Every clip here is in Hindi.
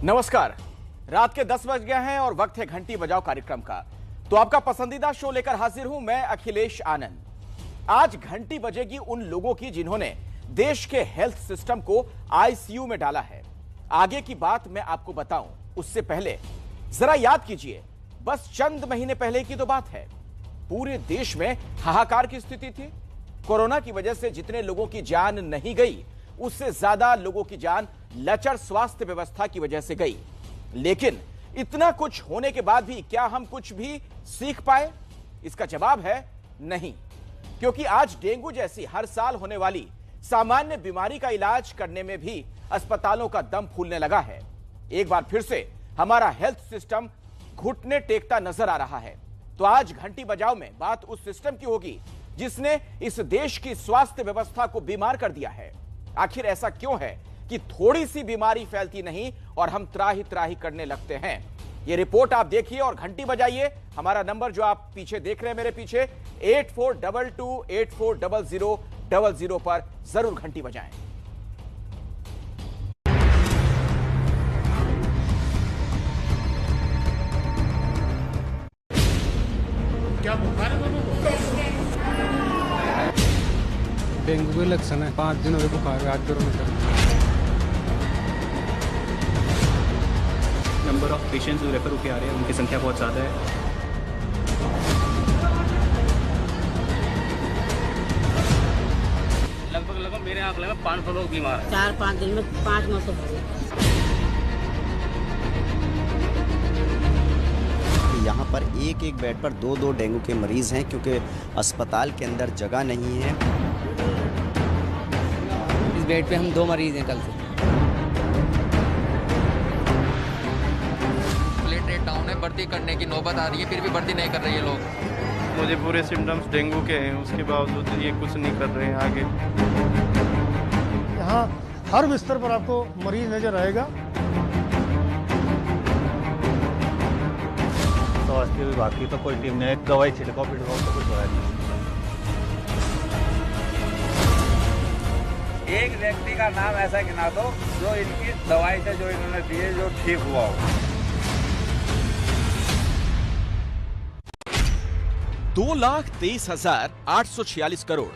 नमस्कार। रात के 10 बज गए हैं और वक्त है घंटी बजाओ कार्यक्रम का। तो आपका पसंदीदा शो लेकर हाजिर हूं मैं अखिलेश आनंद। आज घंटी बजेगी उन लोगों की जिन्होंने देश के हेल्थ सिस्टम को आईसीयू में डाला है। आगे की बात मैं आपको बताऊं उससे पहले जरा याद कीजिए, बस चंद महीने पहले की तो बात है। पूरे देश में हाहाकार की स्थिति थी। कोरोना की वजह से जितने लोगों की जान नहीं गई, उससे ज्यादा लोगों की जान लचर स्वास्थ्य व्यवस्था की वजह से गई। लेकिन इतना कुछ होने के बाद भी क्या हम कुछ भी सीख पाए? इसका जवाब है नहीं, क्योंकि आज डेंगू जैसी हर साल होने वाली सामान्य बीमारी का इलाज करने में भी अस्पतालों का दम फूलने लगा है। एक बार फिर से हमारा हेल्थ सिस्टम घुटने टेकता नजर आ रहा है। तो आज घंटी बजाओ में बात उस सिस्टम की होगी जिसने इस देश की स्वास्थ्य व्यवस्था को बीमार कर दिया है। आखिर ऐसा क्यों है कि थोड़ी सी बीमारी फैलती नहीं और हम त्राही त्राही करने लगते हैं? ये रिपोर्ट आप देखिए और घंटी बजाइए। हमारा नंबर जो आप पीछे देख रहे हैं मेरे पीछे 8422840000 पर जरूर घंटी बजाएं। क्या बुखार है दोनों को? डेंगू के लक्षण है। 5 दिन हो गए बुखार है, 8 जोरों में। नंबर ऑफ पेशेंट्स जो रेफर होकर आ रहे हैं उनकी संख्या बहुत ज़्यादा है। लगभग मेरे आंकड़े में 500 लोग बीमार हैं। 4-5 दिन में 500-900 हो गए। यहाँ पर एक एक बेड पर 2-2 डेंगू के मरीज हैं, क्योंकि अस्पताल के अंदर जगह नहीं है। इस बेड पे हम 2 मरीज हैं कल से। प्लेटलेट डाउन है, भर्ती करने की नौबत आ रही है, फिर भी भर्ती नहीं कर रही है लोग। मुझे पूरे सिम्टम्स डेंगू के हैं, उसके बावजूद ये कुछ नहीं कर रहे हैं आगे। यहाँ हर बिस्तर पर आपको मरीज नजर आएगा। स्वास्थ्य विभाग की तो कोई टीम ने दवाई छिड़काव पिड़काव तो कुछ हुआ नहीं। एक व्यक्ति का नाम ऐसा गिना दो जो इनकी दवाई से जो इन्होंने दी है जो ठीक हुआ हो। 2,23,846 करोड़,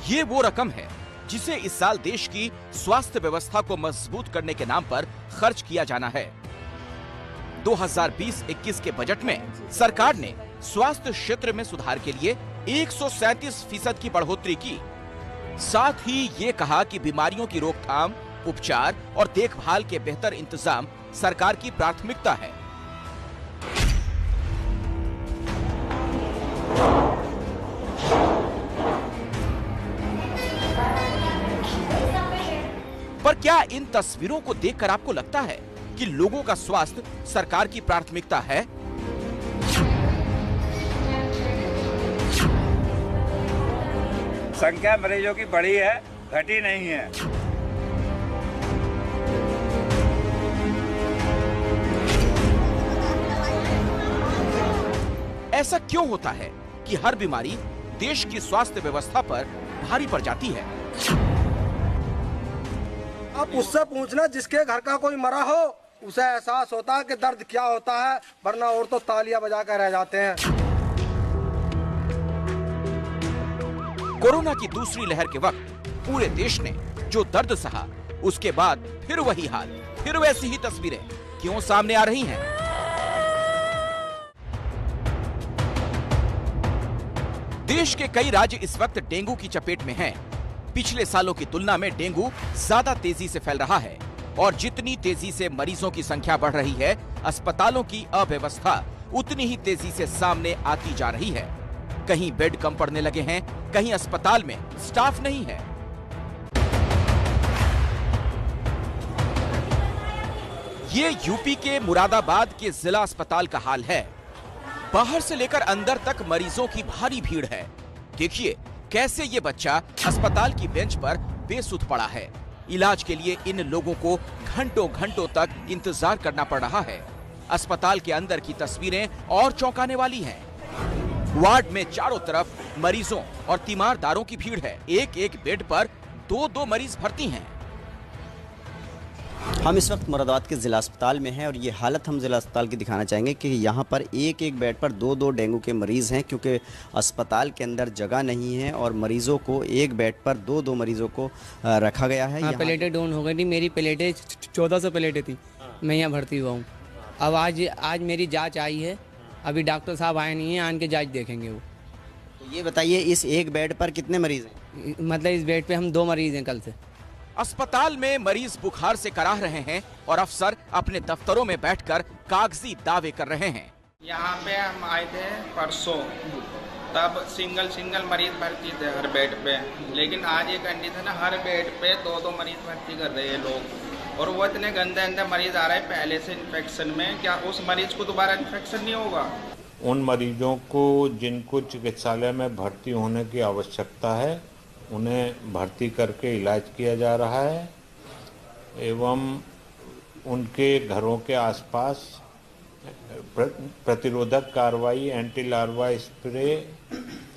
ये वो रकम है जिसे इस साल देश की स्वास्थ्य व्यवस्था को मजबूत करने के नाम पर खर्च किया जाना है। 2020-21 के बजट में सरकार ने स्वास्थ्य क्षेत्र में सुधार के लिए 137% की बढ़ोतरी की। साथ ही ये कहा कि बीमारियों की रोकथाम, उपचार और देखभाल के बेहतर इंतजाम सरकार की प्राथमिकता है। पर क्या इन तस्वीरों को देखकर आपको लगता है कि लोगों का स्वास्थ्य सरकार की प्राथमिकता है? संख्या मरीजों की बढ़ी है, घटी नहीं है। ऐसा क्यों होता है कि हर बीमारी देश की स्वास्थ्य व्यवस्था पर भारी पड़ जाती है? आप उससे पूछना जिसके घर का कोई मरा हो, उसे एहसास होता है कि दर्द क्या होता है, वरना और तो तालियां बजा कर रह जाते हैं। कोरोना की दूसरी लहर के वक्त पूरे देश ने जो दर्द सहा, उसके बाद फिर वही हाल, फिर वैसी ही तस्वीरें क्यों सामने आ रही हैं? देश के कई राज्य इस वक्त डेंगू की चपेट में हैं। पिछले सालों की तुलना में डेंगू ज्यादा तेजी से फैल रहा है और जितनी तेजी से मरीजों की संख्या बढ़ रही है, अस्पतालों की अव्यवस्था उतनी ही तेजी से सामने आती जा रही है। कहीं बेड कम पड़ने लगे हैं, कहीं अस्पताल में स्टाफ नहीं है। ये यूपी के मुरादाबाद के जिला अस्पताल का हाल है। बाहर से लेकर अंदर तक मरीजों की भारी भीड़ है। देखिए कैसे ये बच्चा अस्पताल की बेंच पर बेसुध पड़ा है। इलाज के लिए इन लोगों को घंटों घंटों तक इंतजार करना पड़ रहा है। अस्पताल के अंदर की तस्वीरें और चौंकाने वाली हैं। वार्ड में चारों तरफ मरीजों और तीमारदारों की भीड़ है। एक एक बेड पर 2-2 मरीज भर्ती हैं। हम इस वक्त मुरादाबाद के ज़िला अस्पताल में हैं और ये हालत हम ज़िला अस्पताल की दिखाना चाहेंगे कि यहाँ पर एक एक बेड पर दो दो डेंगू के मरीज़ हैं, क्योंकि अस्पताल के अंदर जगह नहीं है और मरीज़ों को एक बेड पर दो दो मरीज़ों को रखा गया है। प्लेटें डाउन हो गई थी, मेरी प्लेटें 1400 प्लेटें थी, मैं यहाँ भर्ती हुआ हूँ। अब आज मेरी जाँच आई है, अभी डॉक्टर साहब आए नहीं हैं, आन के जाँच देखेंगे वो। तो ये बताइए, इस एक बेड पर कितने मरीज़ हैं? मतलब इस बेड पर हम 2 मरीज़ हैं कल से। अस्पताल में मरीज बुखार से कराह रहे हैं और अफसर अपने दफ्तरों में बैठकर कागजी दावे कर रहे हैं। यहाँ पे हम आए थे परसों, तब सिंगल मरीज भर्ती थे हर बेड पे, लेकिन आज ये कंडीशन है हर बेड पे 2-2 मरीज भर्ती कर रहे हैं लोग, और वो इतने गंदे मरीज आ रहे हैं पहले से इन्फेक्शन में। क्या उस मरीज को दोबारा इन्फेक्शन नहीं होगा? उन मरीजों को जिनको चिकित्सालय में भर्ती होने की आवश्यकता है, उन्हें भर्ती करके इलाज किया जा रहा है एवं उनके घरों के आसपास प्रतिरोधक कार्रवाई, एंटी लार्वा स्प्रे,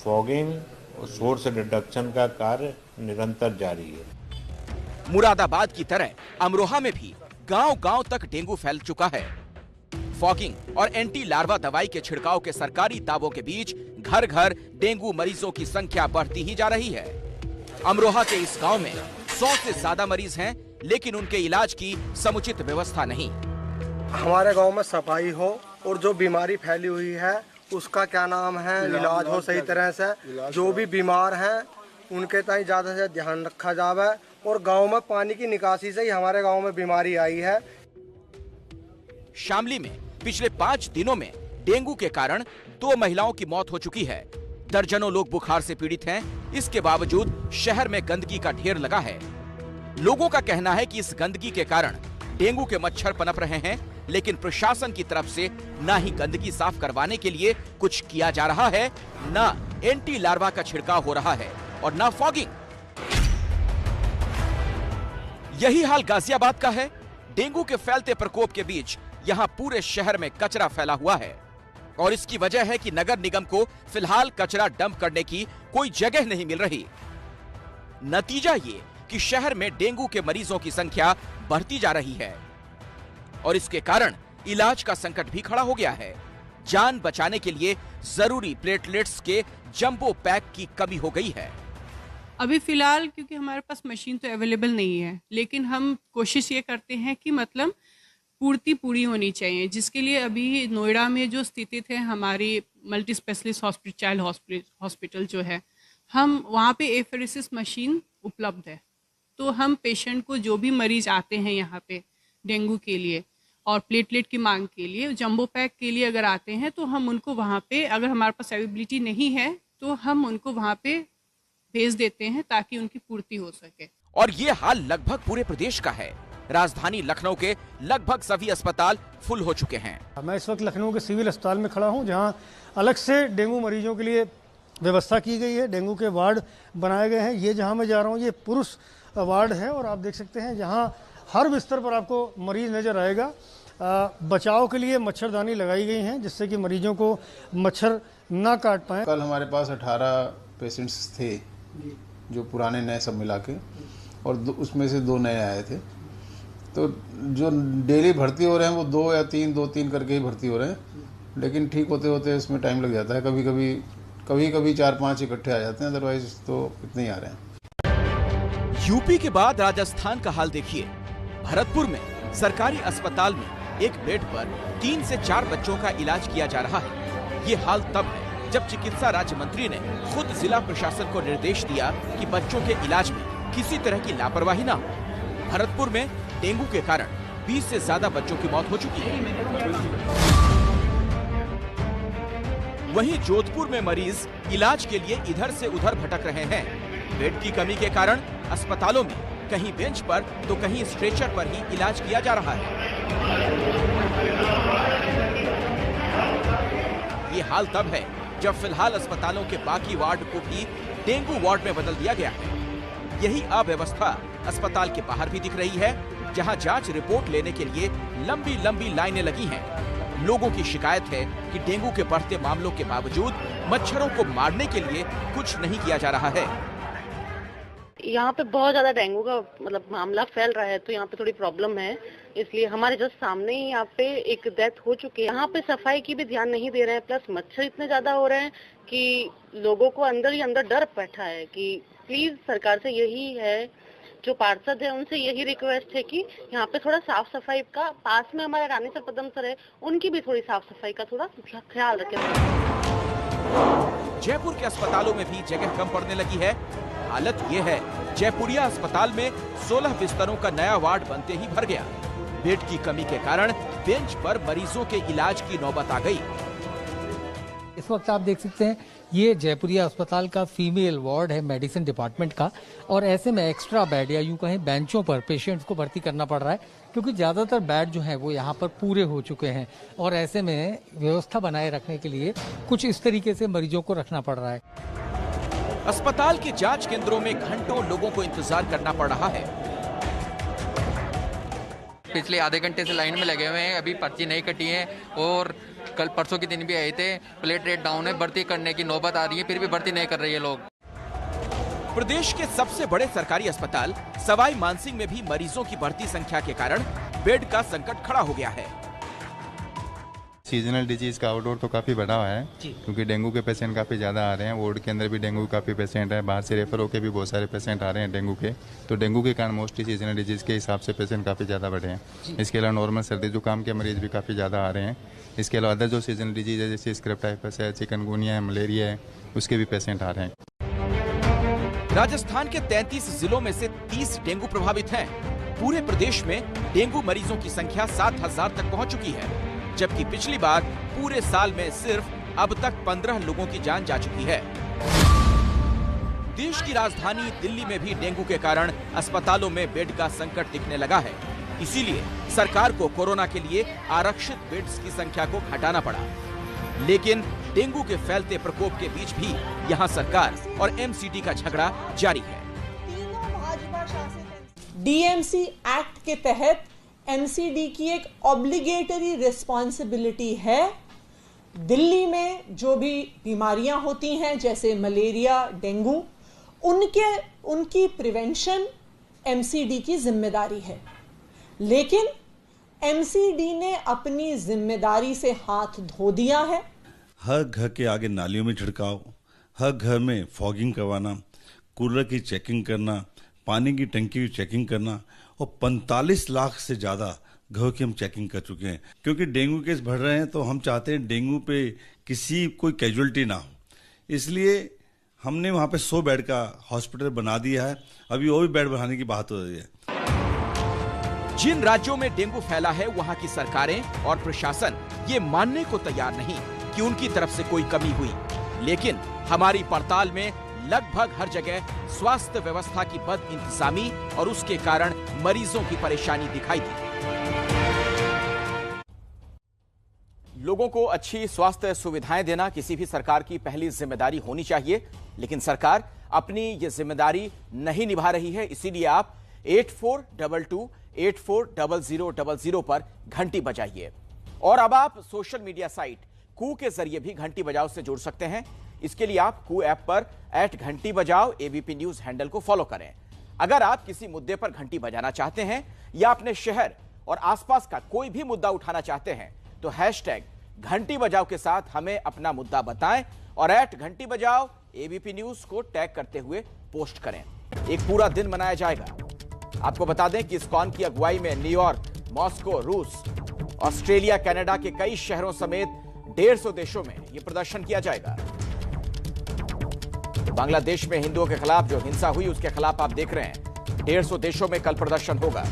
फॉगिंग और सोर्स रिडक्शन का कार्य निरंतर जारी है। मुरादाबाद की तरह अमरोहा में भी गांव-गांव तक डेंगू फैल चुका है। फॉगिंग और एंटी लार्वा दवाई के छिड़काव के सरकारी दावों के बीच घर घर डेंगू मरीजों की संख्या बढ़ती ही जा रही है। अमरोहा के इस गांव में 100 से ज्यादा मरीज हैं, लेकिन उनके इलाज की समुचित व्यवस्था नहीं। हमारे गांव में सफाई हो और जो बीमारी फैली हुई है उसका क्या नाम है, इलाज हो सही तरह से। जो भी बीमार हैं उनके ताई ज्यादा से ध्यान रखा जावे, और गांव में पानी की निकासी से ही हमारे गांव में बीमारी आई है। शामली में पिछले 5 दिनों में डेंगू के कारण 2 महिलाओं की मौत हो चुकी है। दर्जनों लोग बुखार से पीड़ित हैं। इसके बावजूद शहर में गंदगी का ढेर लगा है। लोगों का कहना है कि इस गंदगी के कारण डेंगू के मच्छर पनप रहे हैं, लेकिन प्रशासन की तरफ से ना ही गंदगी साफ करवाने के लिए कुछ किया जा रहा है, ना एंटी लार्वा का छिड़काव हो रहा है और ना फॉगिंग। यही हाल गाजियाबाद का है। डेंगू के फैलते प्रकोप के बीच यहाँ पूरे शहर में कचरा फैला हुआ है और इसकी वजह है कि नगर निगम को फिलहाल कचरा डंप करने की कोई जगह नहीं मिल रही। नतीजा ये कि शहर में डेंगू के मरीजों की संख्या बढ़ती जा रही है और इसके कारण इलाज का संकट भी खड़ा हो गया है। जान बचाने के लिए जरूरी प्लेटलेट्स के जंबो पैक की कमी हो गई है। अभी फिलहाल क्योंकि हमारे पास मशीन तो अवेलेबल नहीं है, लेकिन हम कोशिश ये करते हैं कि मतलब पूर्ति पूरी होनी चाहिए, जिसके लिए अभी नोएडा में जो स्थित है हमारी multi specialist hospital, child hospital जो है, हम वहाँ पे एफरेसिस मशीन उपलब्ध है। तो हम पेशेंट को, जो भी मरीज आते हैं यहाँ पे डेंगू के लिए और प्लेटलेट की मांग के लिए, जंबो पैक के लिए अगर आते हैं तो हम उनको वहाँ पे, अगर हमारे पास अवेलेबिलिटी नहीं है तो हम उनको वहाँ पे भेज देते हैं ताकि उनकी पूर्ति हो सके। और ये हाल लगभग पूरे प्रदेश का है। राजधानी लखनऊ के लगभग सभी अस्पताल फुल हो चुके हैं। मैं इस वक्त लखनऊ के सिविल अस्पताल में खड़ा हूं, जहां अलग से डेंगू मरीजों के लिए व्यवस्था की गई है। डेंगू के वार्ड बनाए गए हैं। ये जहां मैं जा रहा हूं ये पुरुष वार्ड है और आप देख सकते हैं जहां हर बिस्तर पर आपको मरीज नजर आएगा। बचाव के लिए मच्छरदानी लगाई गई हैं जिससे कि मरीजों को मच्छर ना काट पाए। कल हमारे पास 18 पेशेंट्स थे, जो पुराने नए सब मिला के, और उसमें से 2 नए आए थे। तो जो डेली भर्ती हो रहे हैं वो 2 या 3 करके ही भर्ती हो रहे हैं, लेकिन ठीक होते होते उसमें टाइम लग जाता है। कभी कभी 4-5 इकट्ठे आ जाते हैं, अदरवाइज तो इतने ही आ रहे हैं। यूपी के बाद राजस्थान का हाल देखिए। भरतपुर में सरकारी अस्पताल में एक बेड पर 3 से 4 बच्चों का इलाज किया जा रहा है। ये हाल तब है जब चिकित्सा राज्य मंत्री ने खुद जिला प्रशासन को निर्देश दिया कि बच्चों के इलाज में किसी तरह की लापरवाही न हो। भरतपुर में डेंगू के कारण 20 से ज्यादा बच्चों की मौत हो चुकी है। वहीं जोधपुर में मरीज इलाज के लिए इधर से उधर भटक रहे हैं। बेड की कमी के कारण अस्पतालों में कहीं बेंच पर तो कहीं स्ट्रेचर पर ही इलाज किया जा रहा है। ये हाल तब है जब फिलहाल अस्पतालों के बाकी वार्ड को भी डेंगू वार्ड में बदल दिया गया है। यही अव्यवस्था अस्पताल के बाहर भी दिख रही है, जहां जांच रिपोर्ट लेने के लिए लंबी लंबी लाइनें लगी हैं। लोगों की शिकायत है कि डेंगू के बढ़ते मामलों के बावजूद मच्छरों को मारने के लिए कुछ नहीं किया जा रहा है। यहाँ पे बहुत ज्यादा डेंगू का मतलब मामला फैल रहा है, तो यहाँ पे थोड़ी प्रॉब्लम है। इसलिए हमारे जस्ट सामने ही यहाँ पे एक डेथ हो चुकी है। यहाँ पे सफाई की भी ध्यान नहीं दे रहे हैं, प्लस मच्छर इतने ज्यादा हो रहे हैं कि लोगों को अंदर ही अंदर डर बैठा है। कि प्लीज सरकार से यही है, जो पार्षद है उनसे यही रिक्वेस्ट है कि यहाँ पे थोड़ा साफ सफाई का, पास में हमारे रानी सर पदम सर है, उनकी भी थोड़ी साफ सफाई का थोड़ा ख्याल रखें। जयपुर के अस्पतालों में भी जगह कम पड़ने लगी है। हालत ये है, जयपुरिया अस्पताल में 16 बिस्तरों का नया वार्ड बनते ही भर गया। बेड की कमी के कारण बेंच पर मरीजों के इलाज की नौबत आ गई। इस वक्त आप देख सकते हैं ये जयपुरिया अस्पताल का फीमेल वार्ड है मेडिसिन डिपार्टमेंट का, और ऐसे में एक्स्ट्रा बेड या यूं कहें बेंचों पर पेशेंट्स को भर्ती करना पड़ रहा है, क्योंकि ज्यादातर बेड जो हैं वो यहाँ पर पूरे हो चुके हैं। और ऐसे में व्यवस्था बनाए रखने के लिए कुछ इस तरीके से मरीजों को रखना पड़ रहा है। अस्पताल के जांच केंद्रों में घंटों लोगों को इंतजार करना पड़ रहा है। पिछले आधे घंटे से लाइन में लगे हुए हैं, अभी पर्ची नहीं कटी है। और कल परसों के दिन भी आए थे, प्लेट रेट डाउन है, भर्ती करने की नौबत आ रही है, फिर भी भर्ती नहीं कर रही है लोग। प्रदेश के सबसे बड़े सरकारी अस्पताल सवाई मानसिंह में भी मरीजों की बढ़ती संख्या के कारण बेड का संकट खड़ा हो गया है। सीजनल डिजीज का आउटडोर तो काफ़ी बढ़ा हुआ है, क्योंकि डेंगू के पेशेंट काफ़ी ज़्यादा आ रहे हैं। वार्ड के अंदर भी डेंगू के काफ़ी पेशेंट है, बाहर से रेफर होकर भी बहुत सारे पेशेंट आ रहे हैं डेंगू के। तो डेंगू के कारण मोस्टली सीजनल डिजीज के हिसाब से पेशेंट काफ़ी ज़्यादा बढ़े हैं। इसके अलावा नॉर्मल सर्दी जुकाम के मरीज भी काफ़ी ज़्यादा आ रहे हैं। इसके अलावा अदर जो सीजनल डिजीज है, जैसे स्क्रब टाइफस है, चिकनगुनिया है, मलेरिया है, उसके भी पेशेंट आ रहे हैं। राजस्थान के 33 जिलों में से 30 डेंगू प्रभावित हैं। पूरे प्रदेश में डेंगू मरीजों की संख्या 7000 तक पहुंच चुकी है, जबकि पिछली बार पूरे साल में सिर्फ अब तक 15 लोगों की जान जा चुकी है। देश की राजधानी दिल्ली में भी डेंगू के कारण अस्पतालों में बेड का संकट दिखने लगा है। इसीलिए सरकार को कोरोना के लिए आरक्षित बेड्स की संख्या को घटाना पड़ा। लेकिन डेंगू के फैलते प्रकोप के बीच भी यहां सरकार और एमसीडी का झगड़ा जारी है। डीएमसी एक्ट के तहत एमसीडी की एक ऑब्लिगेटरी रिस्पॉन्सिबिलिटी है, दिल्ली में जो भी बीमारियां होती हैं जैसे मलेरिया, डेंगू, उनकी प्रिवेंशन एमसीडी की जिम्मेदारी है। लेकिन एमसीडी ने अपनी जिम्मेदारी से हाथ धो दिया है। हर घर के आगे नालियों में छिड़काव, हर घर में फॉगिंग करवाना, कूलर की चेकिंग करना, पानी की टंकी की चेकिंग करना, और 45 लाख से ज़्यादा घरों की हम चेकिंग कर चुके हैं। क्योंकि डेंगू केस बढ़ रहे हैं तो हम चाहते हैं डेंगू पे कोई कैजुअलिटी ना हो, इसलिए हमने वहाँ पे 100 बेड का हॉस्पिटल बना दिया है। अभी और भी बेड बढ़ाने की बात हो रही है। जिन राज्यों में डेंगू फैला है, वहाँ की सरकारें और प्रशासन ये मानने को तैयार नहीं कि उनकी तरफ से कोई कमी हुई। लेकिन हमारी पड़ताल में लगभग हर जगह स्वास्थ्य व्यवस्था की बदइंतजामी और उसके कारण मरीजों की परेशानी दिखाई दी। लोगों को अच्छी स्वास्थ्य सुविधाएं देना किसी भी सरकार की पहली जिम्मेदारी होनी चाहिए, लेकिन सरकार अपनी ये जिम्मेदारी नहीं निभा रही है। इसीलिए आप 8422840000 पर घंटी बजाइए। और अब आप सोशल मीडिया साइट कू के जरिए भी घंटी बजाओ से जुड़ सकते हैं। इसके लिए आप कू ऐप पर @घंटी बजाओ एबीपी न्यूज हैंडल को फॉलो करें। अगर आप किसी मुद्दे पर घंटी बजाना चाहते हैं या अपने शहर और आसपास का कोई भी मुद्दा उठाना चाहते हैं तो #घंटी बजाओ के साथ हमें अपना मुद्दा बताएं और @घंटी बजाओ एबीपी न्यूज को टैग करते हुए पोस्ट करें। एक पूरा दिन मनाया जाएगा। आपको बता दें कि इस्कॉन की अगुवाई में न्यूयॉर्क, मॉस्को, रूस, ऑस्ट्रेलिया, कनाडा के कई शहरों समेत 150 देशों में यह प्रदर्शन किया जाएगा। बांग्लादेश में हिंदुओं के खिलाफ जो हिंसा हुई उसके खिलाफ आप देख रहे हैं 150 देशों में कल प्रदर्शन होगा।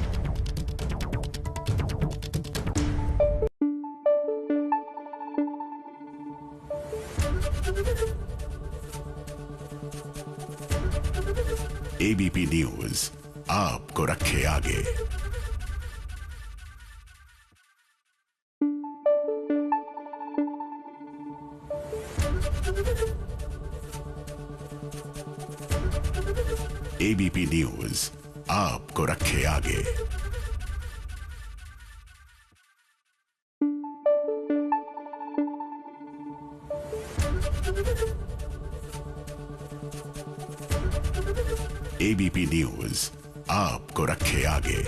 एबीपी न्यूज आपको रखे आगे। एबीपी न्यूज आपको रखे आगे। एबीपी न्यूज आपको रखे आगे।